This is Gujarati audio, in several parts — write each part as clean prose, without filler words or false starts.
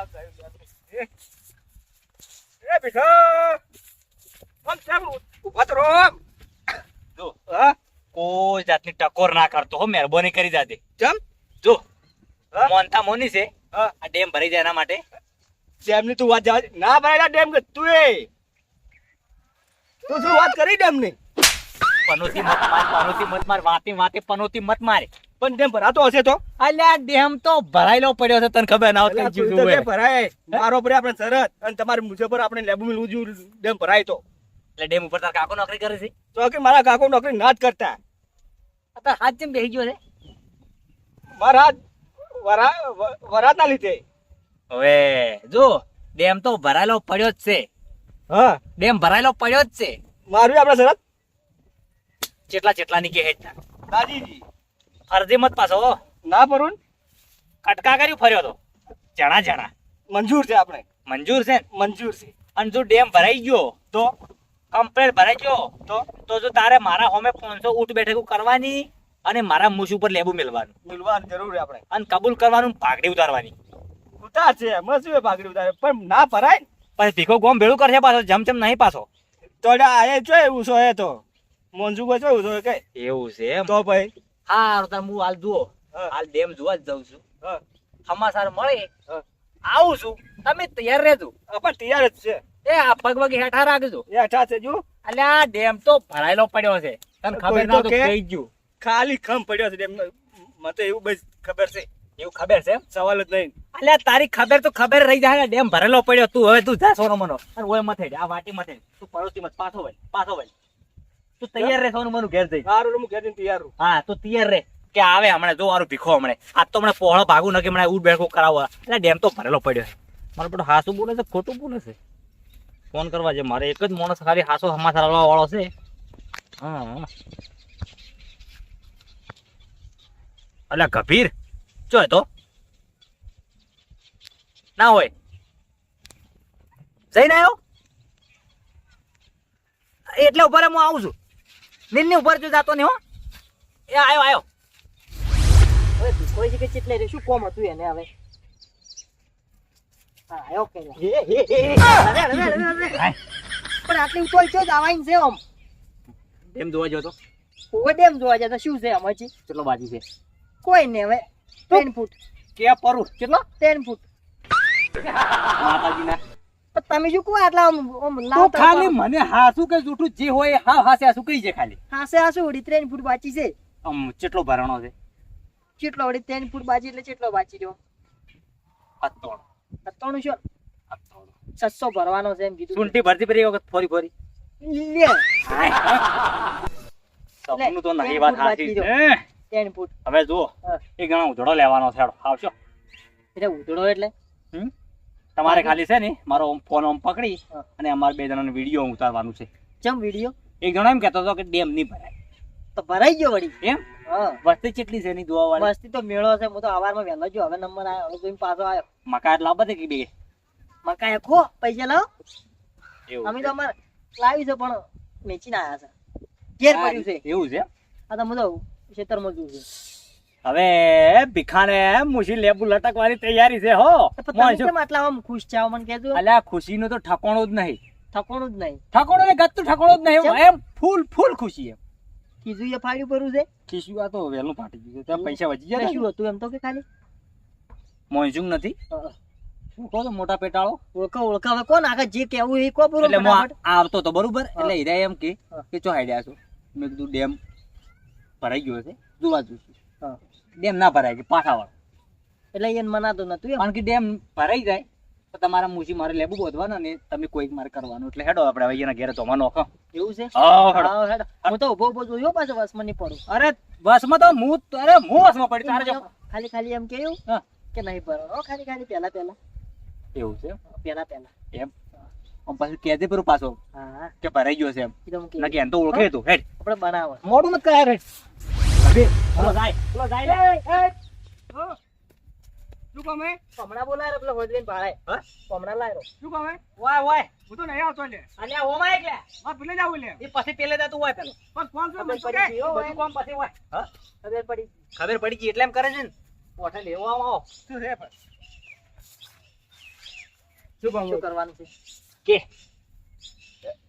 એ બેઠા આમ ચાલ ઉભા તો રહો જો હા કોઈ જાતની ટકોર ના કરતો હો, મહેરબાની કરી જાતે. ચમ જો હા? મોનતા મોની છે હા આ ડેમ ભરાઈ જાય એના માટે. ડેમની તું વાત જવા દે. ના ભરાયેલા ડેમ કે તું શું વાત કરી ડેમની? પનોતી મત માર વાતે પનોતી મત મારે. પણ ડેમ ભરાતો હશે તો અલ્યા ડેમ તો ભરાયેલો પડ્યો છે, તને ખબર ના અલા, હોત તું તો કે ભરાય મારો પર આપણે શરત અને તમારે મુજબ પર આપણે લેબુ મિલવું જોઈએ ડેમ ભરાય તો. એટલે ડેમ ઉપર તાર કાકો નોકરી કરે છે. તો કે મારા કાકો નોકરી ના જ કરતા. અત્યારે હાથ જેમ બેસી ગયો છે. મારા વરાતના લીધે. હવે જો ડેમ તો ભરાયેલો પડ્યો જ છે. હા ડેમ ભરાયેલો પડ્યો જ છે. મારવી આપણે શરત ચેટલા ની કે હેઠ દાદીજી અડધી મત પાછો ના પરુણ કટકા કર્યું ફર્યો તો જણા મંજૂર છે આપણે મંજૂર છે ને? મંજૂર છે અને જો ડેમ ભરાઈ ગયો તો કમ્પ્લેટ ભરાઈ ગયો તો જો તારે મારા હોમે 500 ઊંટ બેઠક કરવાની અને મારા મુશ ઉપર લેબુ મેલવાનું મિલવાની જરૂર છે આપણે અને કબૂલ કરવાનું, ભાગડી ઉતારવાની. ઉતાર છે મસ્ત ભાગડી ઉતારે પણ ના ભરાય પછી ભીખો ગોમ ભેળું કરશે પાછો, જમચમ નહીં પાછો. તો આ જો એવું છો એ તો મોંજુ કોઈ એવું છો કે એવું છે એમ? તો ભાઈ હા તાર હું હાલ જુઓ હા. હાલ ડેમ જોવા જ જાઉં છું. હા સમાચાર મળે હા. આવું છું, તમે તૈયાર રહેજો. આપણે તૈયાર જ છે એ આ પગ વગે હેઠા રાખજો. એ અઠા છે જો એટલે આ ડેમ તો ભરાયેલો પડ્યો છે, તને ખબર કોઈ ના તો તો કે? કહી ગયું. ખાલી ખમ પડ્યો છે એમ મને તો એવું બસ ખબર છે, એવું ખબર છે એમ? સવાલ જ નહીં. અલ્યા તારી ખબર તો ખબર રહી જાય ને, ડેમ ભરેલો પડ્યો. તું હવે તું જા સોનો મનો અને ઓય મથે આ વાટી મથે તું પરોસી મત પાછો વળ તું તૈયાર રહે સોનું મનું ઘેર જઈ. સારું હું ઘેર જઈને તૈયાર છું. હા તું તૈયાર રહે કે આવે હમણાં જો વારું ભીખો હમણાં આજ તો હમણાં પહોળો ભાગું ન કે હમણાં ઉઠ બેઠો કરાવવા. એટલે ડેમ તો ભરેલો પડ્યો છે. મારો બધો હાસું બોલે છે ખોટું બોલે છે? ફોન કરવા છે મારે, એક જ માણસ ખાલી હાસો સમાચાર આવવા વાળો છે. હા અલ્યા ગભીર ચો તો ના હોય જઈને આવ્યો એટલે ઉપર હું આવું છું. નીલની ઉપર જો જાતો નહીં હો. એ આવ્યો હવે ભીખોઈ છે કે ચેટલે રે શું કોમ હતું એને હવે હા આયો કે પણ આટલી ઉતોલ ચો જવાઈન છે આમ એમ જોવા જો તો ઓવે ડેમ જોવા જતા શું છે આમાંથી કેટલો બાજી છે કોઈ ને હવે 10 ફૂટ કે પરું કેટલો 10 ફૂટ માતાજીના પણ તમે શું કો આટલા આમ તું લાવતા ખાલી મને હાસું કે જૂઠું જે હોય હા હાસે હાસું કહી છે ખાલી. હાસે હાસે ઓડી 3 ફૂટ બાકી છે આમ કેટલો ભરાણો છે? કેટલો ઓડી 3 ફૂટ બાકી એટલે કેટલો બાકી રહ્યો હત્તોણ સત્તાણું છો 600 ભરવાનો છે એમ કીધું સુંટી ભરતી પરી વખત ફોરી લે સપનું તો નહીં વાત સાચી છે. 10 ફૂટ હવે જુઓ હા. એ ઘણો ઉધડો લેવાનો છે. આવશો એટલે ઉધડો એટલે તમારે ખાલી છે ને મારો ફોન આમ પકડી હા. અને અમારે બે જણાનો વિડીયો ઉતારવાનું છે. ચમ વિડિયો એક જણો એમ કહેતો હતો કે ડેમ નહીં ભરાય તો ભરાઈ ગયો વળી એમ. હા વસ્તી કેટલી છે એની જોવા વાળી? મસ્તી તો મેળો છે હું તો સવારમાં વહેલો જો હવે નંબર આવ્યો હવે જોઈને પાછો આવ્યો મકા એટલા બધે કે બે મકાઈ ખો પૈસા લાવો એવું અમે છે? તો અમારે લાવી છે પણ વેચીને આવ્યા છે ઘેર પડ્યું છે એવું છે. આ તો હું તો ખેતરમાં જોઉં છું હવે ભીખાને મુશી લેબુ લટકવાની તૈયારી છે હો. તો તમે કેમ આટલા આમ ખુશ છો મને કહેજો અલ્યા ખુશીનું તો ઠકોણું જ નહીં. થકોણું જ નહીં ઠકોણું ને ગતું ઠકોણું જ નહીં. કેમ? એમ ફૂલ ખુશી એમ. કીધું એ ફાડ્યું પડ્યું છે ખીસ્યું આ તો વહેલું ફાટી ગયું. ત્યાં પૈસા વધી જાય શું હતું એમ તો કે ખાલી મોંજું નથી. શું કહો છો મોટા પેટાળો? ઓળખા હવે કોણ આગળ જે કેવું એ કો પૂરો એટલે હું ફટાફટ. આવતો તો બરોબર એટલે હીરા એમ હા. કે ચો હાઈડ્યા છો. મેં કીધું ડેમ ભરાઈ ગયો છે જોવા જોઈશું. હા. ડેમ ના ભરાય કે પાછા વાળો. એટલે એને મનાતું નતું એમ કારણ કે ડેમ ભરાઈ જાય તો તમારા મુસી મારે લેબુ બોધવાના ને તમે કોઈક મારે કરવાનું. એટલે હેડો આપણે હવે એના ઘેરે ધોવા નોખો. એવું છે હા, હેડો. હા, હેડો. હું તો ઉભો જોયો પાછો વસમાં નહીં પડું અરે બસમાં તો હું બસમાં પડી તારે જો. ખાલી એમ કેવું હા. કે નહીં ભરવાનો ખાલી પહેલા એવું છે પહેલા એમ. આમ પાછું કહેજે પેલું પાછો હા કે ભરાઈ ગયો છે એમ. કીધું ના કે એમ તો ઓળખે તું હેડ. આપણે બનાવો મોડું મત કરાય હેડ. અભી ચલો જાય લે. શું કામ હે? હમણાં બોલાય પેલો હોજવેન ભાળાય હા? હમણાં લાયો શું કામ હે? વાય હું તો નહીં આવતો લે. અલ્યા ઓમાં એટલે હા પેલે જાવ લે. એ પછી પેલે જતું હોય પેલો પણ કોણ છે ખબર મને શું પડી કે? ગઈ હો, બધું કામ પછી હોય. હા ખબર પડી ખબર પડી ગઈ એટલે એમ કરે છે ને પોઠે લેવો આવો શું છે પણ? શું શું કહું કરવાનું છે કે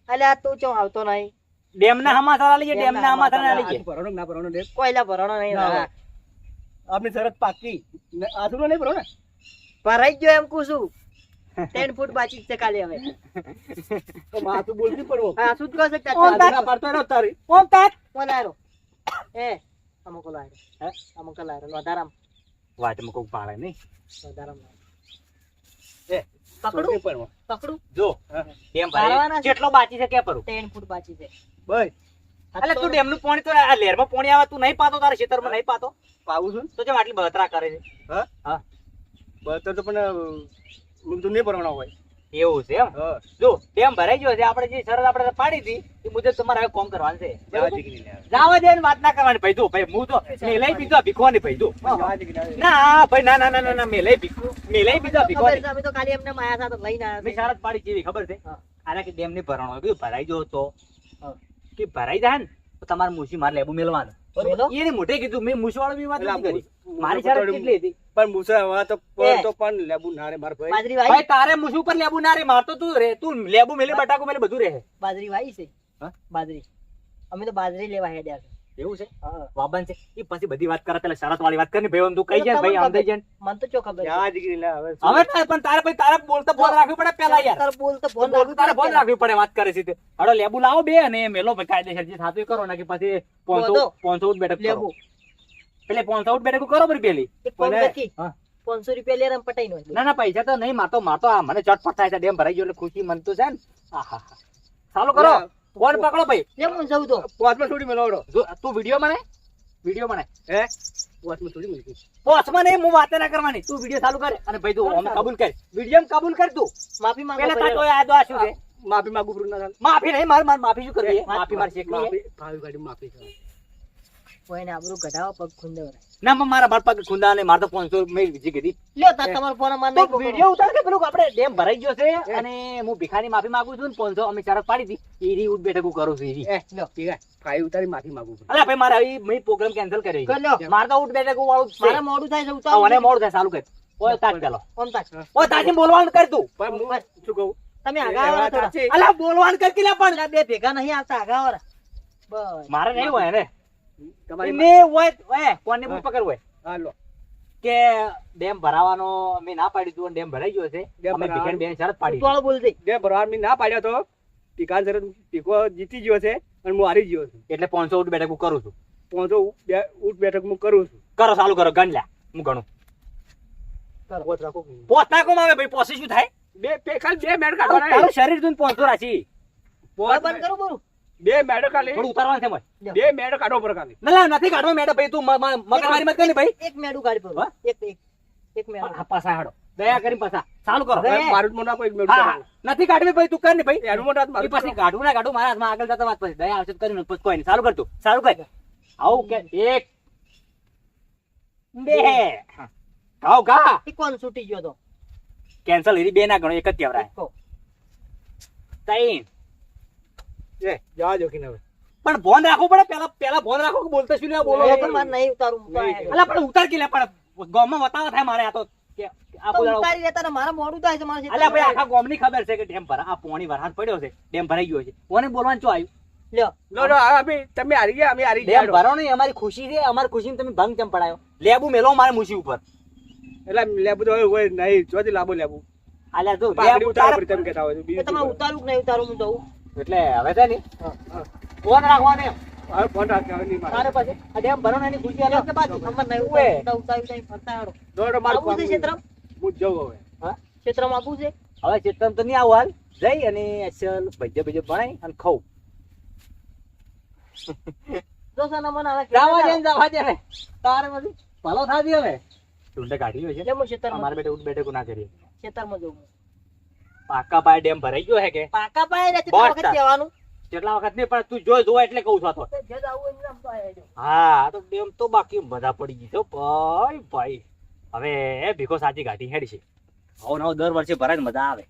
અલ્યા તું ચો આવતો નહીં ડેમના હમાસા લઈએ ડેમના હમાસા લઈએ ભરવાનો ના ભરવાનો ડેમ કોઈલા ભરવાનો નહીં ના. હા. આપણી શરત પાકી આ શું નહીં ભરો ને ભરાઈ ગયો એમ કહું છું 10 ફૂટ બાકી જ છે ખાલી હવે તો માથું બોલતી પડવો હા શું જ કહો છો આ ચાચા? ના પાડતો ને તારી કોણ તાર કોણ આયો એ અમુક લાયો હે અમુક લાયો લોધારામ વાતમાં કોક પાડે નહીં લોધારામ એ પકડું છોકરી પડવો પકડું જો હા. ડેમ પાડવાના ભરાય છે. કેટલો બાકી છે કે પરું 10 ફૂટ બાકી છે ભાઈ એટલે તું ડેમનું પાણી તો આ લહેરમાં પાણી આવે તું નહીં પાતો તારા ખેતરમાં નહીં પાતો પાવું છું તો જેમ આટલી બળતરા કરે છે હા હા બતર તો પણ હું તો નહીં ભરવાનો હોય એવું છે એમ હા જો ડેમ ભરાઈ ગયો છે આપણે જે શરત આપણે પાડી હતી એ મુજબ તમારે હવે કોમ કરવાનું છે જવા દીકરી લે જાવા દે ને વાત ના કરવાની ભાઈ તું ભાઈ હું તો મેલાઈ બીજો ભીખવાની ભાઈ તું જવા દીકરી લે. ના ભાઈ ના ના ના ના, ના મેલાઈ ભીખો મેલાઈ બીજો ખબર ભીખવાની છે, અમે તો ખાલી એમને માયા સાથે લઈને આવ્યા મેં શરત પાડી જેવી ખબર છે હા. આના કે ડેમ ને ભરવાનો કીધું ભરાઈ ગયો તો હા. કે ભરાઈ જાય ને તો તમારે મૂછી મારે લેબુ મેલવાનું મેલો? એને મોઢે કીધું મેં મૂછવાળો બી વાત એટલે નથી કરી હું- મારી હું શરત તો કેટલી હતી પણ મુસા હવે તો એ. તો પણ લેબુ ના રે માર ભાઈ બાજરી ભાઈ વાઈ તારે મૂછ ઉપર લેબુ ના રે મારતો તું રે તું લેબુ મેલે બટાકુ મેલે બધું રહે બાજરી વાઈ છે હા? બાજરી અમે તો બાજરી લેવા હેડ્યા છે એવું છે હા વાબન છે એ પછી બધી વાત કરે પેલા શરત વાળી વાત કરી ભાઈ તું કઈ જાય ભાઈ આમ થઈ જાય મને તો ચો ખબર છે. જવા દીકરી લે હવે હવે ના, પણ તારે ભાઈ તારે બોલતા ફોન રાખવી પડે પેલા યાર તારે બોલ તો ફોન બોલતું તારે ફોન રાખવું રાખવી પડે વાત કરે છે તે હડો લેબુ લાવો બે અને મેલો ભાઈ કાયદેસર જે થાતું એ કરો ને કે પછી બોલો. 500 બેઠક કરો લેવું એટલે 500 બેઠક કરો બરી પેલી એક ફોન મને- નથી હા. 500 રૂપિયા લે રમ પટાઈ નો ના ના પૈસા તો નહીં માતો આ મને ચટ થાય છે ડેમ ભરાઈ ગયો એટલે ખુશી મન તો છે ને આહા ચાલુ કરો ફોન પકડો ભાઈ લે હું જઉં તો પોચમાં થોડી મેળવડો જો તું વિડિયો મને હે પોચમાં થોડી મેળવી પોચમાં નહીં હું વાતે ના કરવાની તું વિડિયો ચાલુ કર અને ભાઈ તું અમે કબૂલ કર વિડિયો કબૂલ કર તું માફી માંગો પેલા પહેલા. તાતો આ દો આ શું છે માફી માંગુ પ્રું ના થાય માફી નહીં માર માફી શું કરવી માફી માર શેકવી છે? માફી ભાવી ગાડી માફી છે કોઈને આબરૂ કઢાવો પગ ખુંદવરાય. ના મારા માર પગ ખુંદા ને માર તો 500 મેં બીજી કીધી લ્યો તાર તમારો ફોન માર તો નાખ્યો. વિડિયો ઉતાર કે પેલું આપણે ડેમ ભરાઈ ગયો છે અને હું ભીખાની માફી માંગુ છું ને 500 અમે શરત પાડી હતી ઈરી ઉઠ બેઠક હું કરું છું ઈરી એ લો ઠીક હે ભાઈ ઉતારી માફી માંગુ છું અલા ભાઈ મારે આવી મેં પ્રોગ્રામ કેન્સલ કર્યો કર લ્યો. છે માર તો ઉઠ બેઠક વાળું જ મારે છે મોડું થાય છે આ ઉતાવળ મને મોડું થાય ચાલુ કર ઓય તાક પેલો ઓમ તાક. ઓય તાજી બોલવાનું કર તું પણ હું શું કહું તમે એ આગા વાત થોડા સાચી. અલા બોલવાનું કર કે લે પણ પેલા બે ભેગા નહીં આવતા આગા વાળા બસ મારે નહીં હોય ને તમારી ને હોય ઓય કોને બૂટ પકડ હોય હા લો કે ડેમ ભરાવાનો અમે ના પાડી તું ડેમ ભરાઈ ગયો છે ડેમ અમે ભરાવાનો. ભીખાની બેન શરત પાડી ઉતાવળ બોલ દે બે ભરવાર મેં ના પાડ્યો તો ટીકા શરત ટીકો જીતી ગયો છે અને હું હારી ગયો છું એટલે 500 ઉઠ બેઠક હું કરું છું પહોંચો ઉઠ બેઠક હું કરું છું કરો ચાલુ કરો ગણ લ્યા હું ગણું પોત રાખો પોતા કોમ આવે ભાઈ પોસી શું થાય ખાલી બે મેડ કાઢવાના તારું શરીર તું 500 રાખી હવે બંધ કરો બોલું બે મેડ ખાલી થોડું ઉતારવાનું છે મને બે મેડ કાઢો પર ખાલી ના નથી કાઢવા મેડમ ભાઈ તું મગજમારી મત કરી ભાઈ એક મેડું કાઢી પડું હા? એક મેડું આ પાછા હાડો દયા કરી પાછા ચાલુ કરો હવે મારું જ મોઢું આપો એક મેડ હા હા. નથી કાઢવી ભાઈ તું કર ને ભાઈ એનું મોઢું એ મારું પછી કાઢું ના કાઢું મારા હાથમાં આગળ જતા વાત પછી દયા આવશે તો કરીને પછી કોઈ નહીં ચાલુ કર તું ચાલુ કર આવું કે એક બે ગાવ ગા એ કોણ છૂટી ગયો તો કેન્સલ હીરી બે ના ગણો એક જ કેવરાય કહો. ત્રણ એ જવા દો કે હવે પણ ફોન રાખવું પડે પેલા ફોન રાખો કે બોલતા શું લે બોલો એ પણ મારે નહીં ઉતારું હું તો નહીં. આયા અલા પણ ઉતાર કે લે પણ ગામમાં બતાવા થાય મારે આ તો કે તો આખું દાડો ઉતારી લેતા ને મારે મોડું થાય છે મારે અલ્યા ભાઈ આખા ગામની ખબર છે કે ડેમ ભરા આ પોણી વરસાદ પડ્યો છે ડેમ ભરાઈ ગયો છે કોને બોલવાનું ચો આવ્યું લ્યો લો લો અમે તમે હારી ગયા અમે હારી ડેમ ગયા ભરાવો નહીં અમારી ખુશી છે અમારી ખુશીને તમે ભંગ કેમ પડાયો લેબુ મેલો મારે મુસી ઉપર એટલે લેબુ તો હોય નહીં જોથી લાંબુ લેબુ અલ્યા જો પાઘડી લેબુ ઉતારો તારે પર તમે કહેતા હોય તો એ બીજું તમારે શું ઉતારું કે નહીં ઉતારું હું જઉં એટલે હવે છે ને હા, હા. ફોન રાખવાનો એમ હવે ફોન રાખજો, હવે નહીં મારે. તારે પછી આ ડેમ ભરાવો એની ખુશી અલગ કે બાજુ અમારે નહીં ઉએ. ઉતારું નહીં ફરતા હારો દોડો મારું આવું છે કામ. ક્ષેત્રમ હું જ જાઉં હવે હા ક્ષેત્રમાં આવું છે હવે ચેતન તો નહીં આવું હાલ જઈ અને અસલ ભજ્ય ભજ્ય બનાવી અને ખાવ જો સાના મને હવે જવા દે ને તારે પછી ભલો થાતી હવે ઢૂંઢે કાઢી હોય છે એટલે હું ક્ષેત્રમાં અમારે બેટે ઉઠ બેઠે ના કરીએ ક્ષેત્રમાં જઉં પાકા પાયે ડેમ ભરાઈ ગયો હે કે પાકા પાયે ને બસ કેટલા વખત તાર. કહેવાનું કેટલા વખત નહીં પણ તું જો એટલે કહું છું આ તો જે જાવું હોય એમ તો આયા જો. હા આ તો ડેમ તો બાકી બધા પડી ગઈ છે ભાઈ ભાઈ હવે ભીખો સાચી ગાડી હેડ છે આવો નવો દર વર્ષે ભરાય ને મજા આવે